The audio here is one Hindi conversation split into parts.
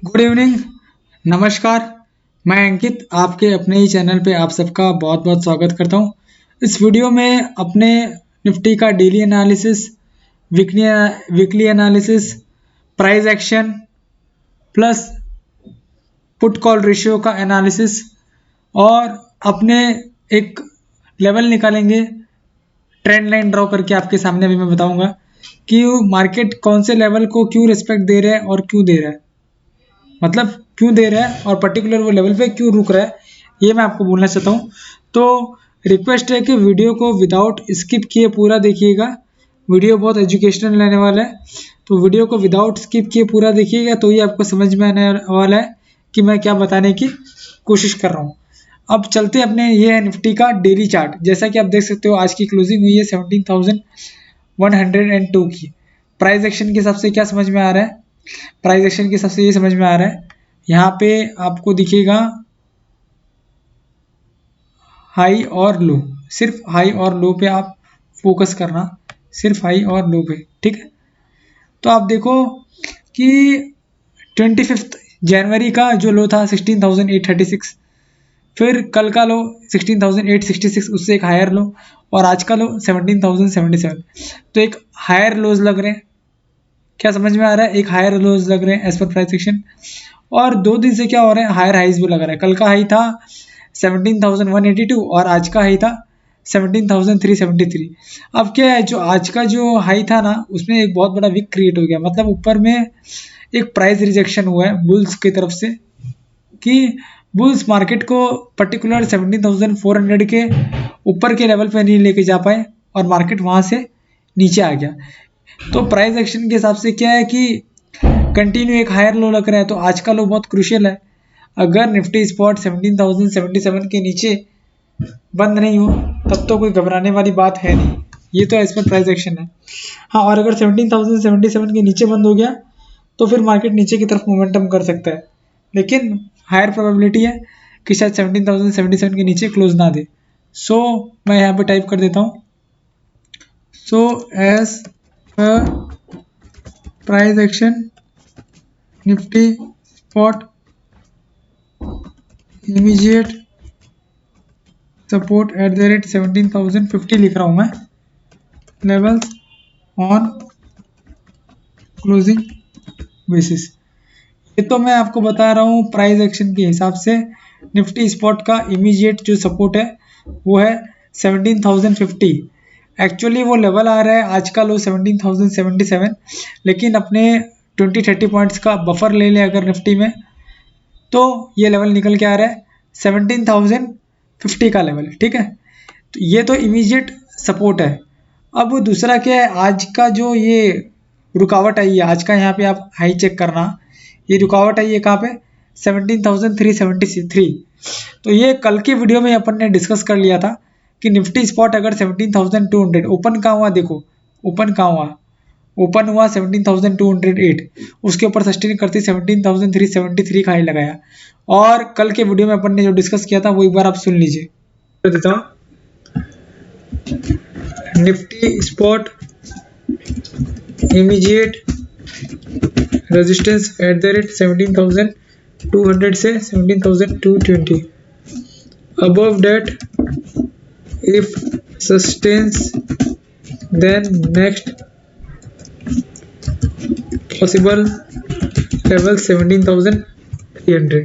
Good evening. नमस्कार। मैं अंकित आपके अपने ही चैनल पे आप सबका बहुत बहुत स्वागत करता हूँ। इस वीडियो में अपने निफ्टी का daily analysis, weekly analysis, price action plus put call ratio का एनालिसिस और अपने एक लेवल निकालेंगे, ट्रेंड लाइन ड्रॉ करके आपके सामने अभी मैं बताऊंगा कि मार्केट कौन से लेवल को क्यों रिस्पेक्ट दे रहा है और क्यों दे रहा है, मतलब क्यों दे रहा है और पर्टिकुलर वो लेवल पे क्यों रुक रहा है, ये मैं आपको बोलना चाहता हूँ। तो रिक्वेस्ट है कि वीडियो को विदाउट स्किप किए पूरा देखिएगा। वीडियो बहुत एजुकेशनल रहने वाला है, तो वीडियो को विदाउट स्किप किए पूरा देखिएगा तो ये आपको समझ में आने वाला है कि मैं क्या बताने की कोशिश कर रहा हूँ। अब चलते अपने, ये है निफ्टी का डेली चार्ट। जैसा कि आप देख सकते हो आज की क्लोजिंग हुई है 17,102 की। प्राइस एक्शन के हिसाब से क्या समझ में आ रहा है, प्राइस एक्शन के हिसाब से ये समझ में आ रहा है, यहाँ पे आपको दिखेगा हाई और लो। सिर्फ हाई और लो पे आप फोकस करना, सिर्फ हाई और लो पे, ठीक है। तो आप देखो कि 25 जनवरी का जो लो था 16,836, फिर कल का लो 16,866, उससे एक हायर लो, और आज का लो 17,077। तो एक हायर लोज लग रहे हैं, क्या समझ में आ रहा है, एक हायर लोज लग रहे हैं एज पर प्राइस एक्शन। और 2 दिन से क्या हो रहा है, हायर हाइज भी लग रहा है। कल का हाई था 17,182 और आज का हाई था 17,373। अब क्या है, जो आज का जो हाई था ना, उसमें एक बहुत बड़ा विक क्रिएट हो गया, मतलब ऊपर में एक प्राइस रिजेक्शन हुआ है बुल्स की तरफ से कि बुल्स मार्केट को पर्टिकुलर 17,400 के ऊपर के लेवल पे नहीं लेके जा पाए और मार्केट वहां से नीचे आ गया। तो प्राइस एक्शन के हिसाब से क्या है कि कंटिन्यू एक हायर लो लग रहा है, तो आज का लो बहुत क्रूशियल है। अगर निफ्टी स्पॉट 17,077 के नीचे बंद नहीं हो तब तो कोई घबराने वाली बात है नहीं, ये तो एज पर प्राइस एक्शन है। हाँ, और अगर 17,077 के नीचे बंद हो गया तो फिर मार्केट नीचे की तरफ मोमेंटम कर सकता है, लेकिन हायर प्रोबेबिलिटी है कि शायद 17,077 के नीचे क्लोज ना दे। सो मैं यहाँ पे टाइप कर देता हूँ, so as price action Nifty spot immediate support at the rate 17,050 लिख रहा हूँ मैं, लेवल्स ऑन क्लोजिंग बेसिस। ये तो मैं आपको बता रहा हूँ प्राइस एक्शन के हिसाब से। निफ्टी स्पॉट का इमीडिएट जो सपोर्ट है वो है 17,050। एक्चुअली वो लेवल आ रहा है आज का लो 17,077, लेकिन अपने 20-30 पॉइंट्स का बफर ले लें अगर निफ्टी में तो ये लेवल निकल के आ रहा है 17,050 का लेवल, ठीक है। तो ये तो इमीडिएट सपोर्ट है। अब दूसरा क्या है, आज का जो ये रुकावट आई है, आज का यहाँ पे आप हाई चेक करना, ये रुकावट आई है कहाँ पे, 17,373। तो ये कल के वीडियो में अपन ने डिस्कस कर लिया था कि निफ्टी स्पॉट अगर 17,200 ओपन कहाँ हुआ, देखो ओपन कहाँ हुआ, ओपन हुआ 17,208, उसके ऊपर सस्टेन करती 17,373 का हाई लगाया। और कल के वीडियो में अपन ने जो डिस्कस किया था वो एक बार आप सुन लीजिए। तो देता हूँ, Nifty spot immediate resistance at the rate 17,200 से 17,220, above that if sustains then next possible level 17,300।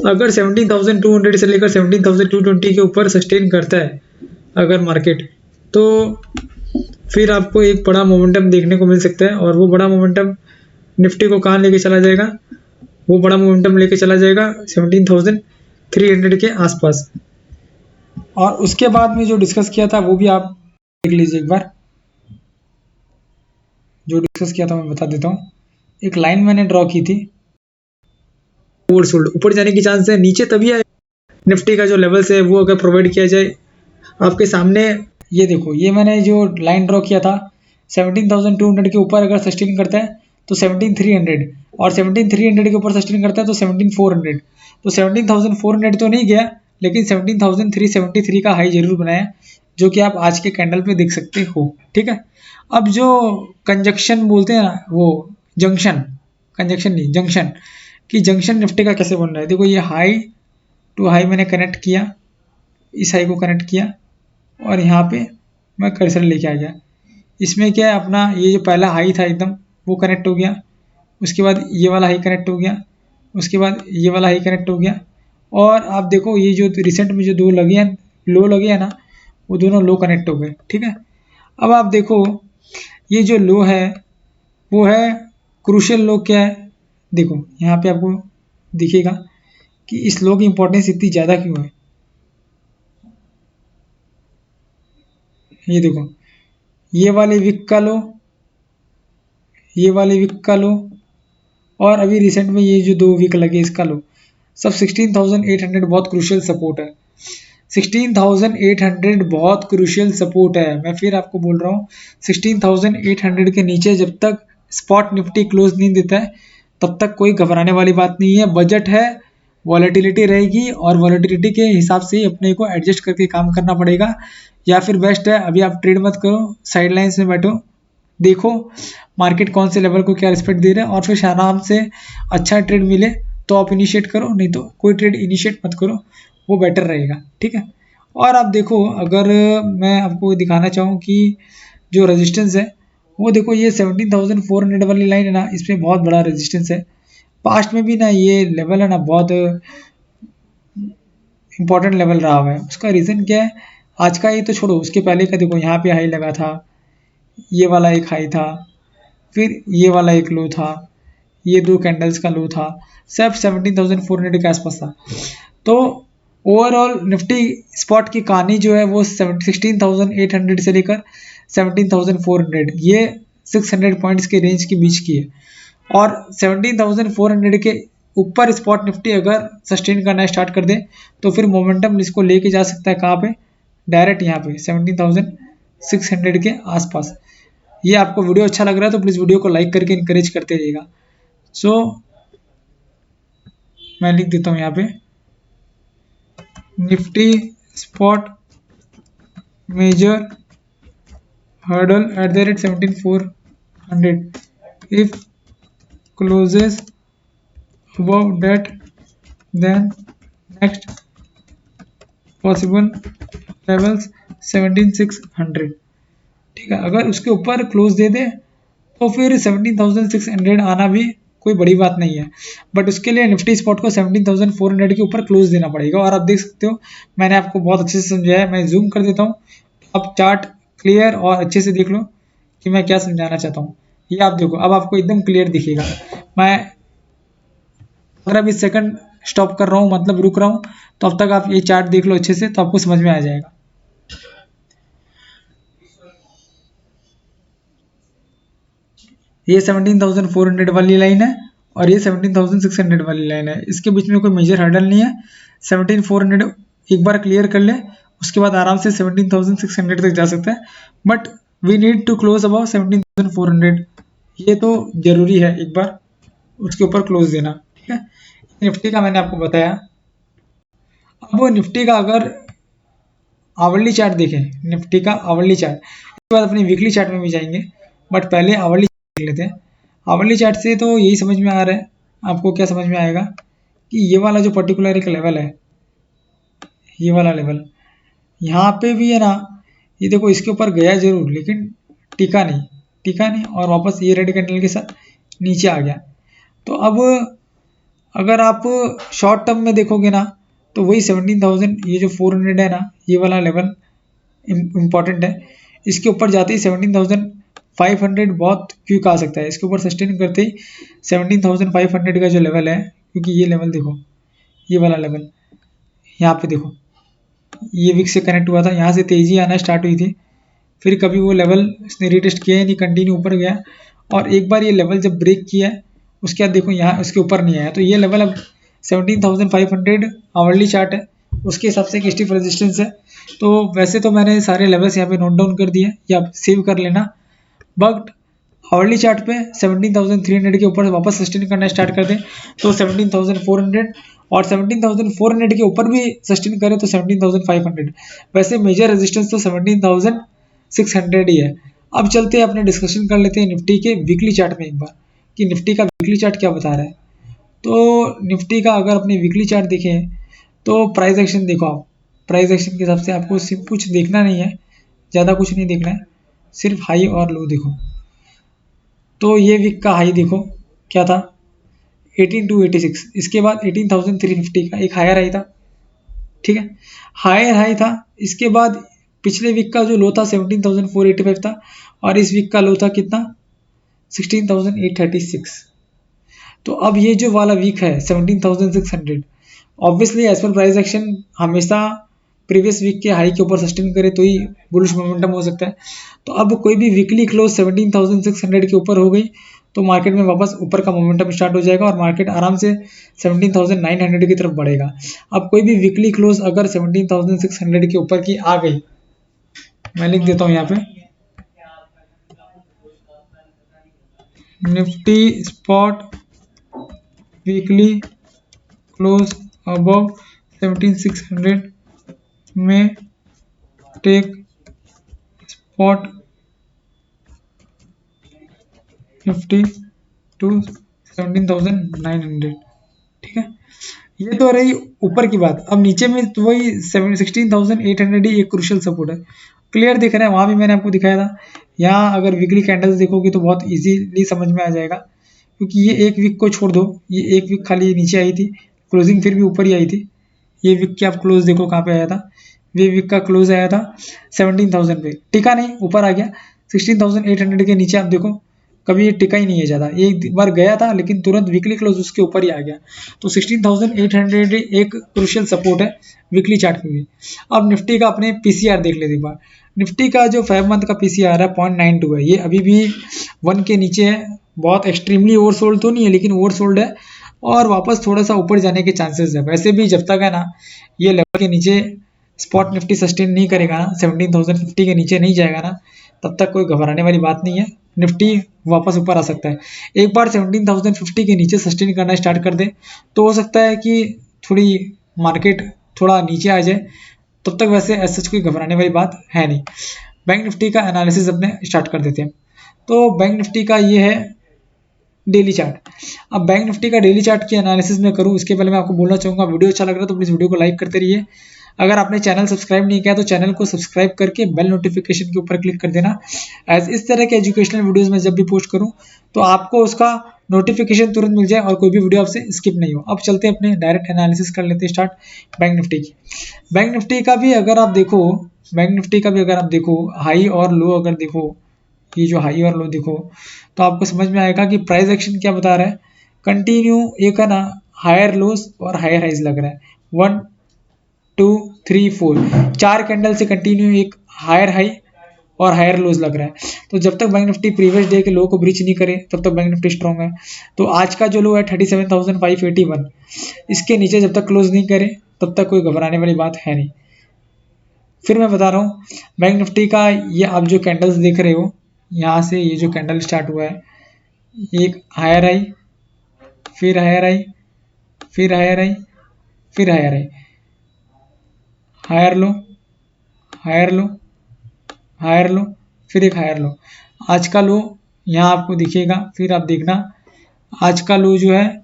अगर 17,200 से लेकर 17,220 के ऊपर सस्टेन करता है अगर मार्केट, तो फिर आपको एक बड़ा मोमेंटम देखने को मिल सकता है। और वो बड़ा मोमेंटम निफ्टी को कहाँ लेके चला जाएगा, वो बड़ा मोमेंटम लेके चला जाएगा 17,300 के आसपास। और उसके बाद में जो डिस्कस किया था वो भी आप देख लीजिए एक बार, जो डिस्कस किया था मैं बता देता हूँ। एक लाइन मैंने ड्रॉ की थी, ऊपर जाने की चांस है, नीचे तभी आए निफ्टी का जो लेवल्स है वो अगर प्रोवाइड किया जाए आपके सामने। ये देखो, ये मैंने जो लाइन ड्रॉ किया था 17,200 के ऊपर अगर सस्टेन करता है तो 17,300, और 17,300 के ऊपर सस्टेन करता है तो 17,400। तो 17,400 तो नहीं गया, लेकिन 17,373 का हाई जरूर बनाया, जो कि आप आज के कैंडल पे देख सकते हो, ठीक है। अब जो कंजक्शन बोलते हैं ना, वो जंक्शन, कंजक्शन नहीं जंक्शन, कि जंक्शन निफ्टी का कैसे बन रहा है। देखो ये हाई टू हाई मैंने कनेक्ट किया, इस हाई को कनेक्ट किया और यहाँ पे मैं कर्सर लेके आ गया। इसमें क्या है, अपना ये जो पहला हाई था एकदम वो कनेक्ट हो गया, उसके बाद ये वाला हाई कनेक्ट हो गया, उसके बाद ये वाला हाई कनेक्ट हो गया। और आप देखो ये जो रिसेंट में जो दो लगे हैं, लो लगे हैं ना, वो दोनों लो कनेक्ट हो गए, ठीक है। अब आप देखो ये जो लो है वो है क्रूशियल लो। क्या है, देखो यहाँ पे आपको दिखेगा कि इस लो की इंपॉर्टेंस इतनी ज़्यादा क्यों है। ये देखो ये वाले विक का लो, ये वाले विक का लो, और अभी रिसेंट में ये जो दो वीक लगे इसका लो, सब 16,800 बहुत क्रूशियल सपोर्ट है। 16,800 बहुत क्रूशियल सपोर्ट है। मैं फिर आपको बोल रहा हूँ 16,800 के नीचे जब तक स्पॉट निफ्टी क्लोज नहीं देता है तब तक कोई घबराने वाली बात नहीं है। बजट है, वॉलेटिलिटी रहेगी और वॉलेटिलिटी के हिसाब से ही अपने को एडजस्ट करके काम करना पड़ेगा। या फिर बेस्ट है अभी आप ट्रेड मत करो, साइडलाइंस में बैठो, देखो मार्केट कौन से लेवल को क्या रिस्पेक्ट दे रहा है और फिर आराम से अच्छा ट्रेड मिले तो आप इनिशिएट करो, नहीं तो कोई ट्रेड इनिशिएट मत करो, वो बेटर रहेगा, ठीक है। और आप देखो अगर मैं आपको दिखाना चाहूँ कि जो रेजिस्टेंस है वो देखो ये 17,400 वाली लाइन है ना, इसमें बहुत बड़ा रेजिस्टेंस है। पास्ट में भी ना ये लेवल है ना बहुत इंपॉर्टेंट लेवल रहा हुआ है। उसका रीज़न क्या है, आज का ये तो छोड़ो, उसके पहले का देखो यहाँ पे हाई लगा था, ये वाला एक हाई था, फिर ये वाला एक लो था, ये दो कैंडल्स का लो था, सब 17,400 के आसपास था। तो ओवरऑल निफ्टी स्पॉट की कहानी जो है वो 16,800 से लेकर 17,400, ये 600 पॉइंट्स के रेंज के बीच की है। और 17,400 के ऊपर स्पॉट निफ्टी अगर सस्टेन करना स्टार्ट कर दे तो फिर मोमेंटम इसको लेके जा सकता है कहाँ पे, डायरेक्ट यहाँ पे 17,600 के आसपास। ये आपको वीडियो अच्छा लग रहा है तो प्लीज़ वीडियो को लाइक करके इनकरेज करते रहिएगा। सो मैं लिख देता हूँ यहाँ पे Nifty spot major hurdle at the rate 17,400 if closes above that then next possible levels 17,600, ठीक है। अगर उसके ऊपर क्लोज दे दे तो फिर 17,600 आना भी कोई बड़ी बात नहीं है, बट उसके लिए निफ्टी स्पॉट को 17,400 के ऊपर क्लोज देना पड़ेगा। और आप देख सकते हो मैंने आपको बहुत अच्छे से समझाया है, मैं जूम कर देता हूँ, आप चार्ट क्लियर और अच्छे से देख लो कि मैं क्या समझाना चाहता हूँ। ये आप देखो अब आपको एकदम क्लियर दिखेगा। मैं अगर अभी सेकंड स्टॉप कर रहा हूँ मतलब रुक रहा हूँ तो अब तक आप ये चार्ट देख लो अच्छे से तो आपको समझ में आ जाएगा। ये 17,400 वाली लाइन है और ये 17,600 वाली लाइन है, इसके बीच में कोई मेजर हर्डल नहीं है। 17,400 एक बार क्लियर कर ले उसके बाद आराम से 17,600 तक जा सकता है, but we need to close about 17,400, ये तो जरूरी है एक बार उसके ऊपर क्लोज देना, ठीक है। निफ्टी का मैंने आपको बताया। अब वो निफ्टी का अगर आवरली चार्ट देखें, निफ्टी का आवरली चार्ट, उसके बाद अपने वीकली चार्ट में भी जाएंगे, बट पहले आवरली देख लेते हैं। आवरली चार्ट से तो यही समझ में आ रहा है, आपको क्या समझ में आएगा कि ये वाला जो पर्टिकुलर एक लेवल है, ये वाला लेवल यहाँ पे भी है ना, ये देखो इसके ऊपर गया जरूर लेकिन टिका नहीं और वापस ये रेड कैंडल के साथ नीचे आ गया। तो अब अगर आप शॉर्ट टर्म में देखोगे ना तो वही 17,000 ये जो 400 है ना, ये वाला लेवल इम्पॉर्टेंट है। इसके ऊपर जाते ही 17,500 बहुत क्विक आ सकता है, इसके ऊपर सस्टेन करते ही 17,500 का जो लेवल है, क्योंकि ये लेवल देखो, ये वाला लेवल यहाँ पे देखो ये विक से कनेक्ट हुआ था, यहाँ से तेज़ी आना स्टार्ट हुई थी, फिर कभी वो लेवल इसने रीटेस्ट किया है नहीं, कंटिन्यू ऊपर गया और एक बार ये लेवल जब ब्रेक किया है उसके बाद देखो यहाँ उसके ऊपर नहीं आया। तो ये लेवल अब 17,500 आवरली चार्ट है, उसके हिसाब से एक स्टिफ रेजिस्टेंस है। तो वैसे तो मैंने सारे लेवल्स यहाँ पे नोट डाउन कर दिए, या आप सेव कर लेना, बट आवरली चार्ट पे 17,300 के ऊपर वापस सस्टेन करना स्टार्ट कर दें तो 17,400 और 17,400 के ऊपर भी सस्टेन करें तो 17,500। वैसे मेजर रेजिस्टेंस तो 17,600 ही है। अब चलते हैं अपने डिस्कशन कर लेते हैं निफ्टी के वीकली चार्ट में एक बार कि निफ्टी का वीकली चार्ट क्या बता रहा है। तो निफ्टी का अगर अपने वीकली चार्ट देखें तो प्राइस एक्शन देखो आप, प्राइस एक्शन के हिसाब से आपको सिर्फ कुछ देखना नहीं है, ज़्यादा कुछ नहीं देखना है, सिर्फ हाई और लो देखो। तो ये वीक का हाई देखो क्या था 18,286, इसके बाद 18,350 का एक हायर हाई था, ठीक है, हायर हाई था। इसके बाद पिछले वीक का जो लो था 17,485 था, और इस वीक का लो था कितना 16,836। तो अब ये जो वाला वीक है 17,600, obviously as per price action हमेशा प्रीवियस वीक के हाई के ऊपर सस्टेन करे तो ही बुलिश मोमेंटम हो सकता है। तो अब कोई भी वीकली क्लोज 17,600 के ऊपर हो गई तो मार्केट में वापस ऊपर का मोमेंटम स्टार्ट हो जाएगा और मार्केट आराम से 17,900 की तरफ बढ़ेगा। अब कोई भी वीकली क्लोज अगर 17,600 के ऊपर की आ गई, मैं लिख देता हूँ यहाँ पे, Nifty spot weekly close above 17,600 में टेक स्पॉट निफ्टी टू 17,900, ठीक है। ये तो रही ऊपर की बात। अब नीचे में तो वही 16,800 ही एक क्रूशियल सपोर्ट है, क्लियर दिख रहा है, वहाँ भी मैंने आपको दिखाया था। यहाँ अगर वीकली कैंडल्स देखोगे तो बहुत इजीली समझ में आ जाएगा, क्योंकि ये एक वीक को छोड़ दो, ये एक वीक खाली नीचे आई थी, क्लोजिंग फिर भी ऊपर ही आई थी। ये वीक के आप क्लोज देखो कहाँ पे आया था, ये वीक का क्लोज आया था 17,000 पे, टिका नहीं, ऊपर आ गया 16,800 के नीचे। आप देखो कभी ये टिका ही नहीं है ज़्यादा, एक बार गया था लेकिन तुरंत वीकली क्लोज उसके ऊपर ही आ गया। तो 16,800 एक क्रूशियल सपोर्ट है वीकली चार्ट में भी। अब निफ्टी का अपने पीसीआर देख लेते एक बार। निफ्टी का जो 5 मंथ का पीसीआर है 0.92 है, ये अभी भी 1 के नीचे है, बहुत एक्सट्रीमली ओवरसोल्ड तो नहीं है लेकिन ओवरसोल्ड है, और वापस थोड़ा सा ऊपर जाने के चांसेस है। वैसे भी जब तक है ना ये लेवल के नीचे स्पॉट निफ्टी सस्टेन नहीं करेगा ना, 17,050 के नीचे नहीं जाएगा ना, तब तक कोई घबराने वाली बात नहीं है, निफ्टी वापस ऊपर आ सकता है। एक बार 17,050 के नीचे सस्टेन करना स्टार्ट कर दे तो हो सकता है कि थोड़ी मार्केट थोड़ा नीचे आ जाए, तब तक वैसे ऐसा कोई घबराने वाली बात है नहीं। बैंक निफ्टी का एनालिसिस अपने स्टार्ट कर देते हैं। तो बैंक निफ्टी का ये है डेली चार्ट। अब बैंक निफ्टी का डेली चार्ट की एनालिसिस में करूं उसके पहले मैं आपको बोलना चाहूँगा, वीडियो अच्छा लग रहा है तो प्लीज़ वीडियो को लाइक करते रहिए। अगर आपने चैनल सब्सक्राइब नहीं किया तो चैनल को सब्सक्राइब करके बेल नोटिफिकेशन के ऊपर क्लिक कर देना, एज इस तरह के एजुकेशनल वीडियोस में जब भी पोस्ट करूं तो आपको उसका नोटिफिकेशन तुरंत मिल जाए और कोई भी वीडियो आपसे स्किप नहीं हो। अब चलते हैं अपने डायरेक्ट एनालिसिस कर लेते हैं स्टार्ट बैंक निफ्टी की। बैंक निफ्टी का भी अगर आप देखो, बैंक निफ्टी का भी अगर आप देखो हाई और लो अगर देखो, ये जो हाई और लो देखो तो आपको समझ में आएगा कि प्राइस एक्शन क्या बता रहा है। कंटिन्यू एक है ना हायर लोस और हायर हाइज लग रहा है, 1 2 3 4 4 कैंडल से कंटिन्यू एक हायर हाई और हायर लोज लग रहा है। तो जब तक बैंक निफ्टी प्रीवियस डे के लो को ब्रीच नहीं करे तब तक बैंक निफ्टी स्ट्रॉन्ग है। तो आज का जो लो है 37,581, इसके नीचे जब तक क्लोज नहीं करे तब तक कोई घबराने वाली बात है नहीं। फिर मैं बता रहा हूँ बैंक निफ्टी का, ये आप जो कैंडल्स देख रहे हो यहाँ से, ये जो कैंडल स्टार्ट हुआ है, एक हायर आई, फिर हायर आई, फिर हायर आई, फिर higher high, higher low, higher low, higher low, फिर एक हायर लो। आज का लो यहाँ आपको दिखेगा, फिर आप देखना आज का लो जो है,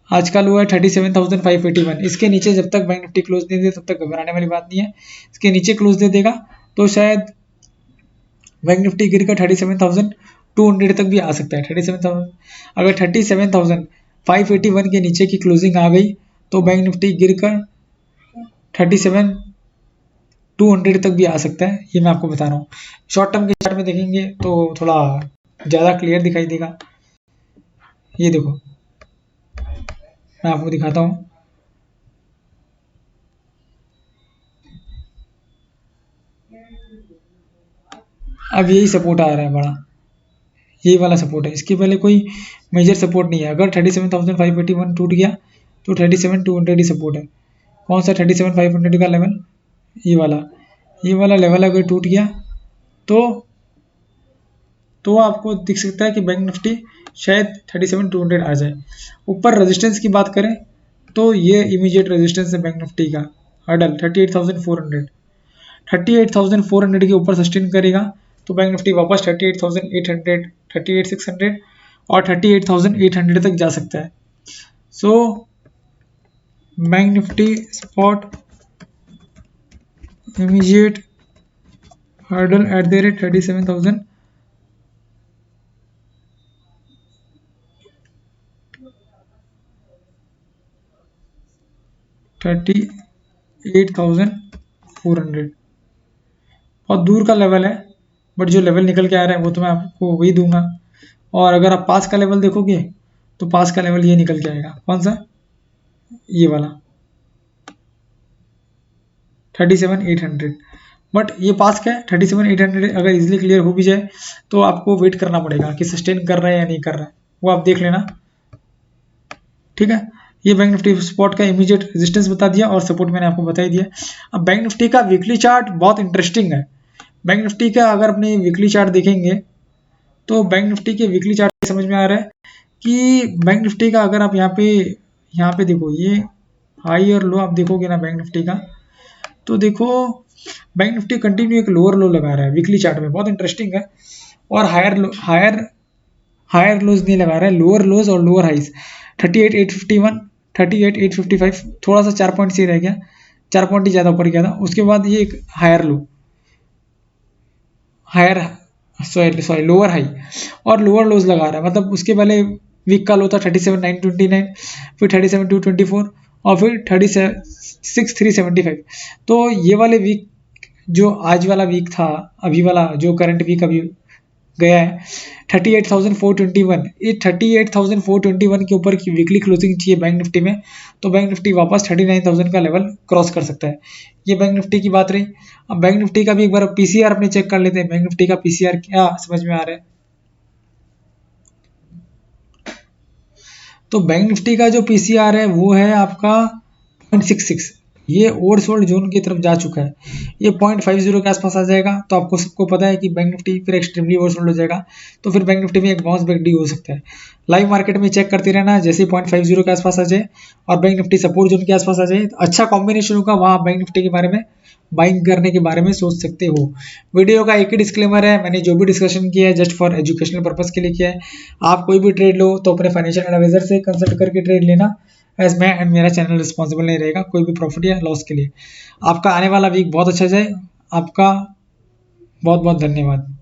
आज का लो है 37,581, इसके नीचे जब तक बैंक निफ्टी क्लोज नहीं दे तब तक घबराने वाली बात नहीं है। इसके नीचे क्लोज दे देगा तो शायद बैंक निफ्टी गिर कर 37,200 तक भी आ सकता है। 37,000 अगर 37,581 के नीचे की क्लोजिंग आ गई तो बैंक निफ्टी गिर कर 37,200 तक भी आ सकता है, ये मैं आपको बता रहा हूँ। शॉर्ट टर्म के चार्ट में देखेंगे तो थोड़ा ज़्यादा क्लियर दिखाई देगा। ये देखो मैं आपको दिखाता हूँ, अब यही सपोर्ट आ रहा है बड़ा, यही वाला सपोर्ट है, इसके पहले कोई मेजर सपोर्ट नहीं है। अगर 37,581 टूट गया तो 37,200 ही सपोर्ट है। कौन सा 37,500 का लेवल, ये वाला, ये वाला लेवल अगर टूट गया तो आपको दिख सकता है कि बैंक निफ्टी शायद 37,200 आ जाए। ऊपर रेजिस्टेंस की बात करें तो ये इमीडिएट रेजिस्टेंस है बैंक निफ्टी का, हर्डल 38,400, 38,400 के ऊपर सस्टेन करेगा तो बैंक निफ्टी वापस 38,800, 38,600 और 38,800 तक जा सकता है। So bank Nifty spot immediate hurdle at the rate 37,000 38,400 बहुत दूर का लेवल है, बट जो लेवल निकल के आ रहा है वो तो मैं आपको वही दूंगा। और अगर आप पास का लेवल देखोगे तो पास का लेवल ये निकल के आएगा, कौन सा, ये वाला 37,800। बट ये पास का है 37,800, अगर इजीली क्लियर हो भी जाए तो आपको वेट करना पड़ेगा कि सस्टेन कर रहा है या नहीं कर रहा है, वो आप देख लेना। ठीक है, ये बैंक निफ्टी स्पॉट का इमीडिएट रेजिस्टेंस बता दिया और सपोर्ट मैंने आपको बता ही दिया। अब बैंक निफ्टी का वीकली चार्ट बहुत इंटरेस्टिंग है। बैंक निफ्टी का अगर अपने वीकली चार्ट देखेंगे तो बैंक निफ्टी के वीकली चार्ट समझ में आ रहा है कि बैंक निफ्टी का अगर आप यहाँ पे देखो, ये हाई और लो आप देखोगे ना बैंक निफ्टी का, तो देखो बैंक निफ्टी कंटिन्यू एक लोअर लो लगा रहा है वीकली चार्ट में, बहुत इंटरेस्टिंग है। और हायर लोज नहीं लगा रहा है, लोअर लोज और लोअर हाइज 38,851 38,855, थोड़ा सा 4 पॉइंट से रह गया, 4 पॉइंट ही ज़्यादा ऊपर गया था। उसके बाद ये एक हायर सॉरी लोअर हाई और लोअर लोज लगा रहा है, मतलब उसके पहले वीक का लो था 37,929, फिर 37,224 और फिर 36,375। तो ये वाले वीक, जो आज वाला वीक था, अभी वाला जो करंट वीक अभी गया है 38,421, ये 38,421 के ऊपर की वीकली क्लोजिंग चाहिए बैंक निफ्टी में, तो बैंक निफ्टी वापस 39,000 का लेवल क्रॉस कर सकता है। ये बैंक निफ्टी की बात रही। अब बैंक निफ्टी का भी एक बार पीसीआर अपने चेक कर लेते हैं, बैंक निफ्टी का पीसीआर क्या समझ में आ रहा है। तो बैंक निफ्टी का जो पीसीआर है वो है आपका 0.66, ये ओवरसोल्ड जोन की तरफ जा चुका है, ये 0.50 के आसपास आ जाएगा तो आपको सबको पता है कि बैंक निफ्टी फिर एक्सट्रीमली ओवरसोल्ड हो जाएगा, तो फिर बैंक निफ्टी में एक बाउंस बैक डी हो सकता है। लाइव मार्केट में चेक करते रहना, जैसे ही 0.50 के आसपास आ जाए और बैंक निफ्टी सपोर्ट जोन के आसपास आ जाए, तो अच्छा कॉम्बिनेशन होगा, वहाँ बैंक निफ्टी के बारे में बाइंग करने के बारे में सोच सकते हो। वीडियो का एक ही डिस्क्लेमर है, मैंने जो भी डिस्कशन किया है जस्ट फॉर एजुकेशनल पर्पस के लिए किया है। आप कोई भी ट्रेड लो तो अपने फाइनेंशियल एडवाइजर से कंसल्ट करके ट्रेड लेना, एज मैं एंड मेरा चैनल रिस्पॉन्सिबल नहीं रहेगा कोई भी प्रॉफिट या लॉस के लिए। आपका आने वाला वीक बहुत अच्छा जाए, आपका बहुत बहुत धन्यवाद।